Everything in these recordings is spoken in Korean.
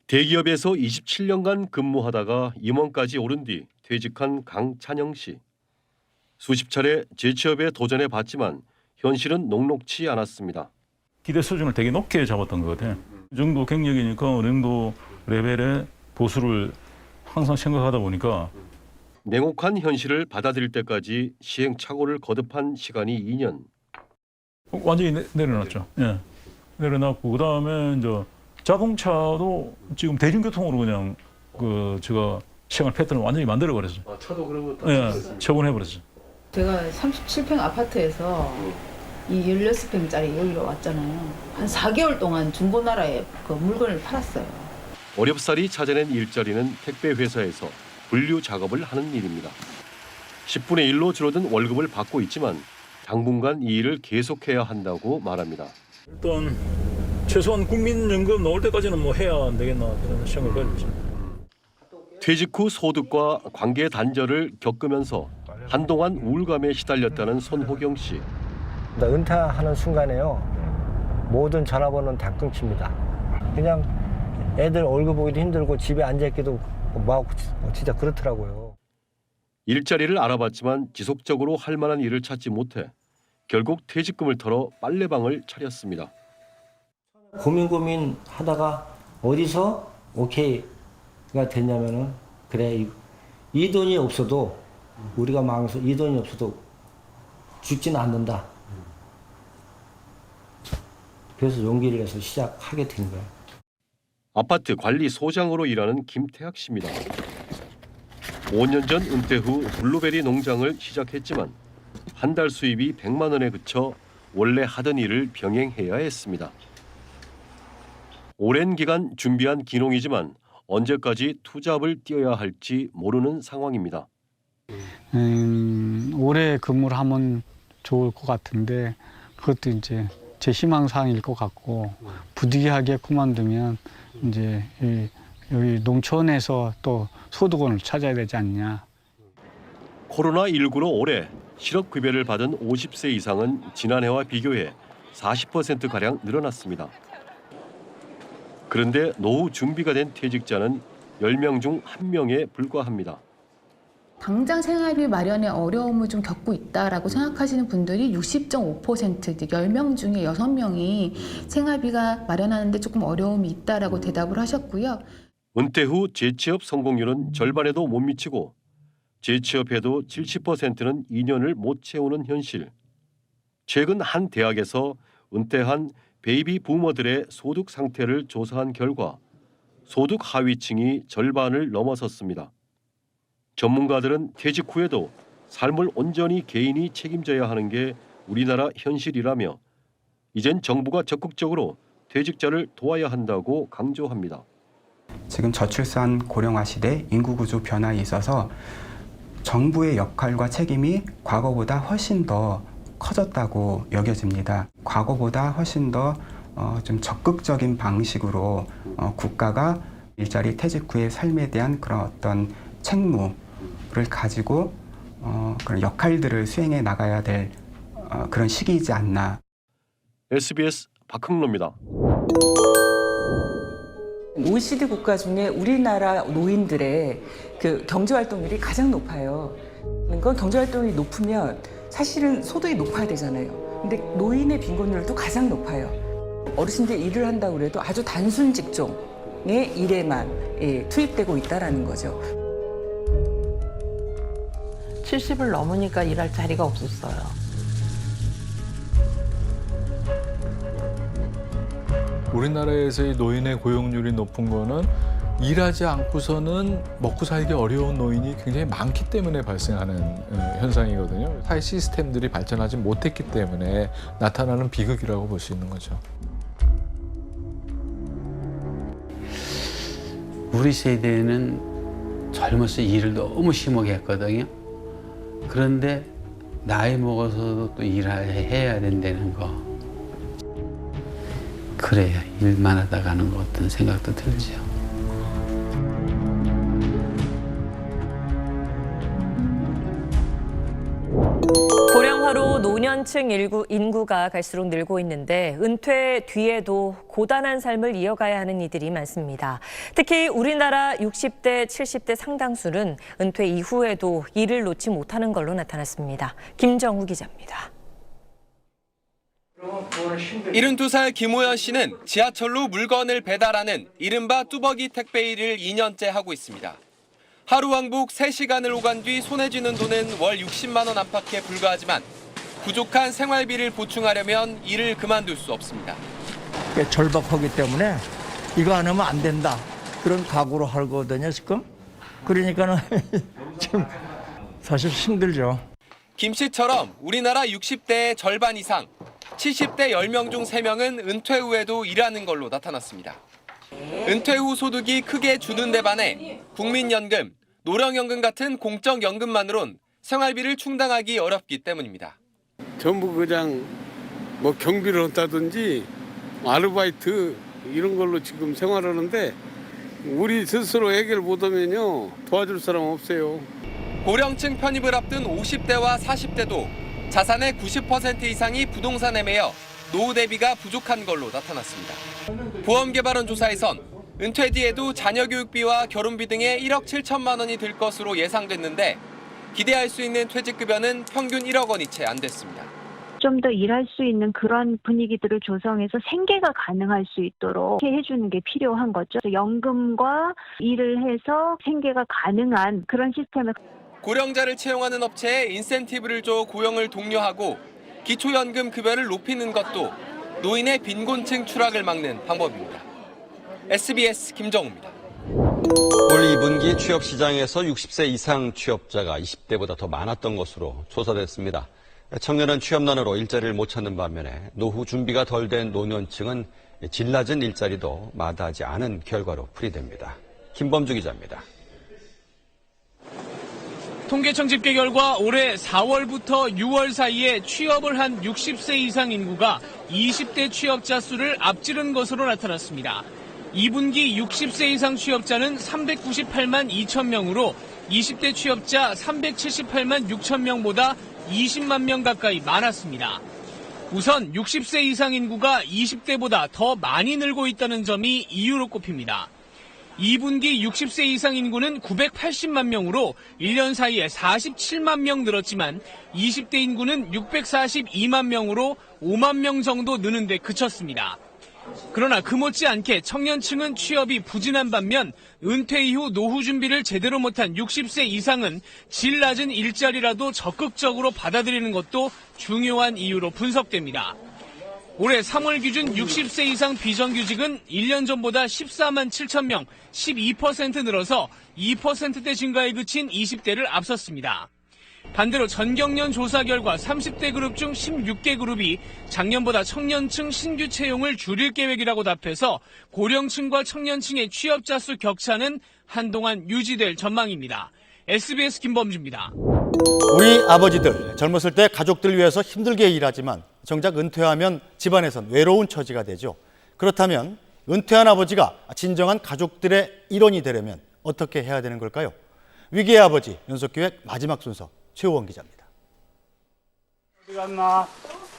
대기업에서 27년간 근무하다가 임원까지 오른 뒤 퇴직한 강찬영 씨. 수십 차례 재취업에 도전해 봤지만 현실은 녹록치 않았습니다. 기대 수준을 되게 높게 잡았던 것 같아요. 이 정도 경력이니까 어느 정도 레벨의 보수를 항상 생각하다 보니까 냉혹한 현실을 받아들일 때까지 시행착오를 거듭한 시간이 2년. 완전히 내려놨죠. 예. 내려놨고 그다음에 이제 자동차도 지금 대중교통으로 그냥 제가 생활 패턴을 완전히 만들어 버렸어요. 아, 차도 그런 거 예, 처분해 버렸어요. 제가 37평 아파트에서 이 16평짜리 여기로 왔잖아요. 한 4개월 동안 중고나라에 그 물건을 팔았어요. 어렵사리 찾아낸 일자리는 택배 회사에서 분류 작업을 하는 일입니다. 10분의 1로 줄어든 월급을 받고 있지만 당분간 이 일을 계속해야 한다고 말합니다. 일단 최소한 국민연금 나올 때까지는 뭐 해야 안 되겠나 그런 생각을 가지고 퇴직 후 소득과 관계 단절을 겪으면서 한동안 우울감에 시달렸다는 손호경 씨. 은퇴하는 순간에요. 모든 전화번호는 다 끊깁니다. 그냥 애들 얼굴 보기도 힘들고 집에 앉아있기도 뭐하고 진짜 그렇더라고요. 일자리를 알아봤지만 지속적으로 할 만한 일을 찾지 못해 결국 퇴직금을 털어 빨래방을 차렸습니다. 고민 하다가 어디서 오케이가 됐냐면은 그래 이 돈이 없어도 우리가 망해서 이 돈이 없어도 죽지는 않는다. 그래서 용기를 내서 시작하게 된 거예요. 아파트 관리 소장으로 일하는 김태학 씨입니다. 5년 전 은퇴 후 블루베리 농장을 시작했지만 한 달 수입이 100만 원에 그쳐 원래 하던 일을 병행해야 했습니다. 오랜 기간 준비한 기농이지만 언제까지 투잡을 뛰어야 할지 모르는 상황입니다. 오래 근무를 하면 좋을 것 같은데 그것도 이제 제 희망사항일 것 같고 부득이하게 그만두면 이제 여기 농촌에서 또 소득원을 찾아야 되지 않냐. 코로나19로 올해 실업급여를 받은 50세 이상은 지난해와 비교해 40%가량 늘어났습니다. 그런데 노후 준비가 된 퇴직자는 10명 중 1명에 불과합니다. 당장 생활비 마련에 어려움을 좀 겪고 있다라고 생각하시는 분들이 60.5%, 10명 중에 6명이 생활비가 마련하는데 조금 어려움이 있다라고 대답을 하셨고요. 은퇴 후 재취업 성공률은 절반에도 못 미치고 재취업해도 70%는 2년을 못 채우는 현실. 최근 한 대학에서 은퇴한 베이비 부머들의 소득 상태를 조사한 결과 소득 하위층이 절반을 넘어섰습니다. 전문가들은 퇴직 후에도 삶을 온전히 개인이 책임져야 하는 게 우리나라 현실이라며 이젠 정부가 적극적으로 퇴직자를 도와야 한다고 강조합니다. 지금 저출산 고령화 시대 인구구조 변화에 있어서 정부의 역할과 책임이 과거보다 훨씬 더 커졌다고 여겨집니다. 과거보다 훨씬 더 좀 적극적인 방식으로 국가가 일자리 퇴직 후의 삶에 대한 그런 어떤 책무를 가지고 그런 역할들을 수행해 나가야 될 그런 시기이지 않나. SBS 박흥로입니다. OECD 국가 중에 우리나라 노인들의 그 경제활동률이 가장 높아요. 그러니까 경제활동이 높으면 사실은 소득이 높아야 되잖아요. 근데 노인의 빈곤율도 가장 높아요. 어르신들 일을 한다고 해도 아주 단순 직종의 일에만 투입되고 있다는 거죠. 70을 넘으니까 일할 자리가 없었어요. 우리나라에서의 노인의 고용률이 높은 거는 일하지 않고서는 먹고 살기 어려운 노인이 굉장히 많기 때문에 발생하는 현상이거든요. 사회 시스템들이 발전하지 못했기 때문에 나타나는 비극이라고 볼 수 있는 거죠. 우리 세대는 젊어서 일을 너무 심하게 했거든요. 그런데 나이 먹어서도 또 일해야 된다는 거. 그래야 일만 하다 가는 것 같은 생각도 들죠. 고령화로 노년 청년층 인구가 갈수록 늘고 있는데 은퇴 뒤에도 고단한 삶을 이어가야 하는 이들이 많습니다. 특히 우리나라 60대, 70대 상당수는 은퇴 이후에도 일을 놓지 못하는 걸로 나타났습니다. 김정우 기자입니다. 72살 김호연 씨는 지하철로 물건을 배달하는 이른바 뚜벅이 택배 일을 2년째 하고 있습니다. 하루 왕복 3시간을 오간 뒤 손에 쥐는 돈은 월 60만 원 안팎에 불과하지만 부족한 생활비를 보충하려면 일을 그만둘 수 없습니다. 절박하기 때문에 이거 안 하면 안 된다. 그런 각오로 하거든요, 지금. 그러니까는 지금 사실 힘들죠. 김 씨처럼 우리나라 60대의 절반 이상, 70대 10명 중 3명은 은퇴 후에도 일하는 걸로 나타났습니다. 은퇴 후 소득이 크게 주는 데 반해 국민연금, 노령연금 같은 공적연금만으론 생활비를 충당하기 어렵기 때문입니다. 전부 그냥 뭐 경비를 한다든지 아르바이트 이런 걸로 지금 생활하는데 우리 스스로 해결 못하면요 도와줄 사람 없어요. 고령층 편입을 앞둔 50대와 40대도 자산의 90% 이상이 부동산에 매여 노후 대비가 부족한 걸로 나타났습니다. 보험개발원 조사에선 은퇴 뒤에도 자녀 교육비와 결혼비 등에 1억 7천만 원이 들 것으로 예상됐는데 기대할 수 있는 퇴직급여는 평균 1억 원이 채 안 됐습니다. 좀 더 일할 수 있는 그런 분위기들을 조성해서 생계가 가능할 수 있도록 해주는 게 필요한 거죠. 연금과 일을 해서 생계가 가능한 그런 시스템을. 고령자를 채용하는 업체에 인센티브를 줘 고용을 독려하고 기초연금 급여를 높이는 것도 노인의 빈곤층 추락을 막는 방법입니다. SBS 김정우입니다. 올 2분기 취업시장에서 60세 이상 취업자가 20대보다 더 많았던 것으로 조사됐습니다. 청년은 취업난으로 일자리를 못 찾는 반면에 노후 준비가 덜 된 노년층은 질 낮은 일자리도 마다하지 않은 결과로 풀이됩니다. 김범주 기자입니다. 통계청 집계 결과 올해 4월부터 6월 사이에 취업을 한 60세 이상 인구가 20대 취업자 수를 앞지른 것으로 나타났습니다. 2분기 60세 이상 취업자는 398만 2천 명으로 20대 취업자 378만 6천 명보다 20만 명 가까이 많았습니다. 우선 60세 이상 인구가 20대보다 더 많이 늘고 있다는 점이 이유로 꼽힙니다. 2분기 60세 이상 인구는 980만 명으로 1년 사이에 47만 명 늘었지만 20대 인구는 642만 명으로 5만 명 정도 느는 데 그쳤습니다. 그러나 그 못지않게 청년층은 취업이 부진한 반면 은퇴 이후 노후 준비를 제대로 못한 60세 이상은 질 낮은 일자리라도 적극적으로 받아들이는 것도 중요한 이유로 분석됩니다. 올해 3월 기준 60세 이상 비정규직은 1년 전보다 14만 7천 명, 12% 늘어서 2%대 증가에 그친 20대를 앞섰습니다. 반대로 전경련 조사 결과 30대 그룹 중 16개 그룹이 작년보다 청년층 신규 채용을 줄일 계획이라고 답해서 고령층과 청년층의 취업자 수 격차는 한동안 유지될 전망입니다. SBS 김범주입니다. 우리 아버지들 젊었을 때 가족들 위해서 힘들게 일하지만 정작 은퇴하면 집안에선 외로운 처지가 되죠. 그렇다면 은퇴한 아버지가 진정한 가족들의 일원이 되려면 어떻게 해야 되는 걸까요? 위기의 아버지 연속기획 마지막 순서 최호원 기자입니다.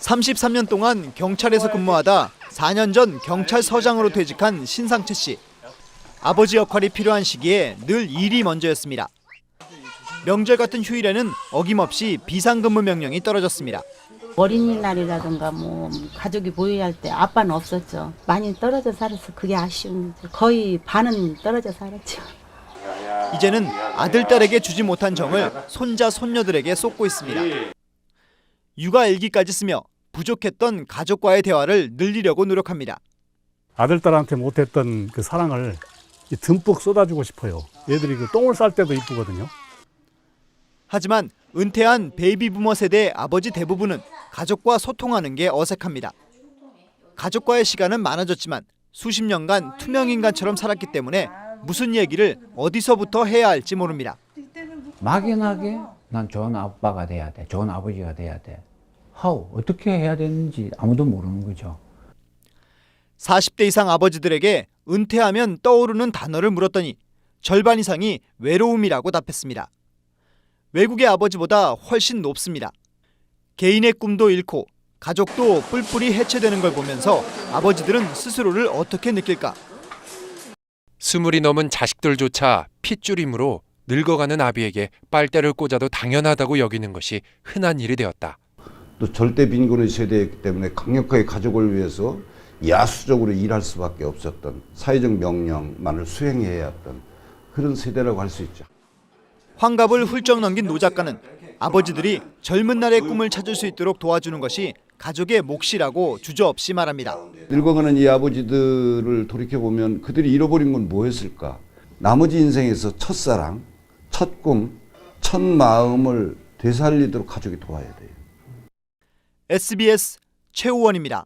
33년 동안 경찰에서 근무하다 4년 전 경찰서장으로 퇴직한 신상채 씨. 아버지 역할이 필요한 시기에 늘 일이 먼저였습니다. 명절 같은 휴일에는 어김없이 비상근무 명령이 떨어졌습니다. 어린이날이라든가 뭐 가족이 모여야 할 때 아빠는 없었죠. 많이 떨어져 살아서 그게 아쉬운 거의 반은 떨어져 살았죠. 이제는 아들, 딸에게 주지 못한 정을 손자, 손녀들에게 쏟고 있습니다. 육아 일기까지 쓰며 부족했던 가족과의 대화를 늘리려고 노력합니다. 아들, 딸한테 못했던 그 사랑을 듬뿍 쏟아주고 싶어요. 애들이 그 똥을 쌀 때도 이쁘거든요. 하지만 은퇴한 베이비부머 세대의 아버지 대부분은 가족과 소통하는 게 어색합니다. 가족과의 시간은 많아졌지만 수십 년간 투명인간처럼 살았기 때문에 무슨 얘기를 어디서부터 해야 할지 모릅니다. 막연하게 난 좋은 아빠가 돼야 돼, 좋은 아버지가 돼야 돼. 어떻게 해야 되는지 아무도 모르는 거죠. 40대 이상 아버지들에게 은퇴하면 떠오르는 단어를 물었더니 절반 이상이 외로움이라고 답했습니다. 외국의 아버지보다 훨씬 높습니다. 개인의 꿈도 잃고 가족도 뿔뿔이 해체되는 걸 보면서 아버지들은 스스로를 어떻게 느낄까? 20이 넘은 자식들조차 핏줄임으로 늙어가는 아비에게 빨대를 꽂아도 당연하다고 여기는 것이 흔한 일이 되었다. 또 절대 빈곤의 세대이기 때문에 강력하게 가족을 위해서 야수적으로 일할 수밖에 없었던 사회적 명령만을 수행해야 했던 그런 세대라고 할 수 있죠. 환갑을 훌쩍 넘긴 노 작가는 아버지들이 젊은 날의 꿈을 찾을 수 있도록 도와주는 것이 가족의 몫이라고 주저없이 말합니다. 늙어가는 이 아버지들을 돌이켜보면 그들이 잃어버린 건 뭐였을까? 나머지 인생에서 첫사랑, 첫 꿈, 첫 마음을 되살리도록 가족이 도와야 돼요. SBS 최우원입니다.